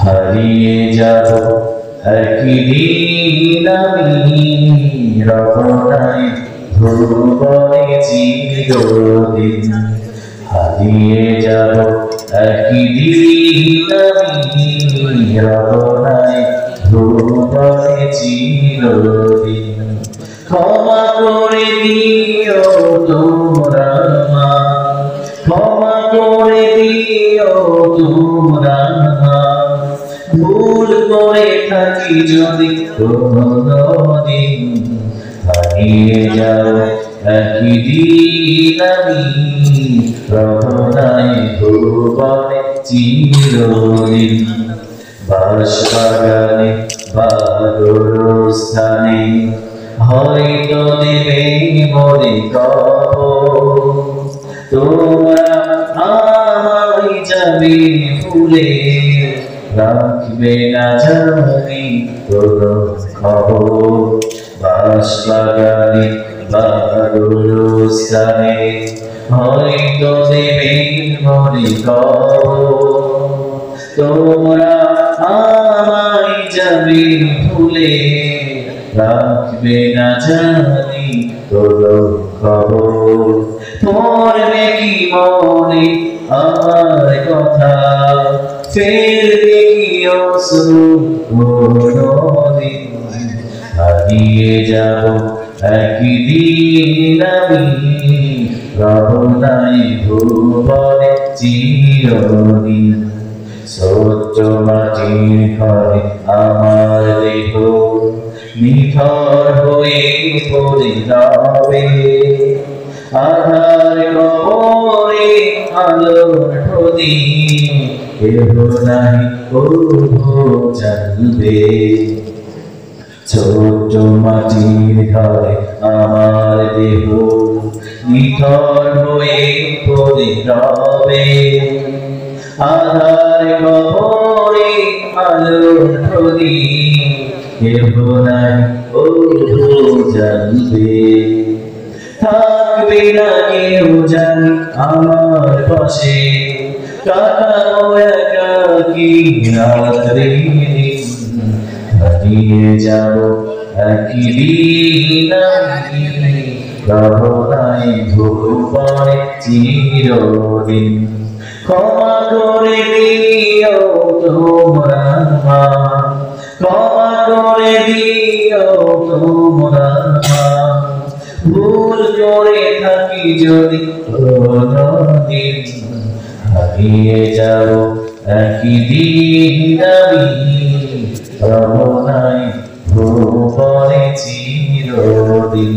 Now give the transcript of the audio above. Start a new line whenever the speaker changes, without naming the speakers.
হারিয়ে যাব একদিন আমি রহনায় ভুবনে চিরদিন। হারিয়ে যাব একদিন আমি রহনায় ভুবনে চিরদিন। ক্ষমা করে দিও তোমরা মা, ক্ষমা করে দিও তোমরা মা, ভুল করে থাকি যদি কোনদিন। হারিয়ে যাও একদিন আমি রহনায় ভুবনে চিরদিন। বাঁশবাগানে বা গোরস্থানে হয়তো দেবে মোরে কবর, তোমরা আমায় যাবে ভুলে, রাখবে না জানি কোনো খবর। বাঁশবাগানে বা গোরস্থানে হয়তো দেবে মোরে কবর, তোমরা আমায় যাবে ভুলে, রাখবে না জানি কোনো খবর। পড়বে কি মনে আমার কথা, ফেলবে কি অশ্রু কোনদিন। হারিয়ে যাব একদিন আমি রহনায় ভুবনে চিরদিন। ছোট্ট মাটির ঘরে আমার দেহ নিথর হয়ে পড়ে যাবে, আধার কবরে আলোর প্রদীপ কেহ নাই কভু জ্বালবে। ছোট্ট মাটির ঘরে আমার দেহ নিথর হয়ে পড়ে যাবে, আধার কবরে আলোর প্রদীপ কেহ নাই কভু জ্বালবে। থাকবে না কেউ জানি আমার পাশে, কাটাবো একাকী রাত্রি দিন। হারিয়ে যাব একদিন আমি রহনায় ভুবনে চিরদিন। ক্ষমা করে দিও তোমরা মা, ক্ষমা করে দিও তোমরা মা, ভুল করে থাকি যদি কোনদিন। হারিয়ে যাব একদিন আমি রহনায় ভুবনে চিরদিন।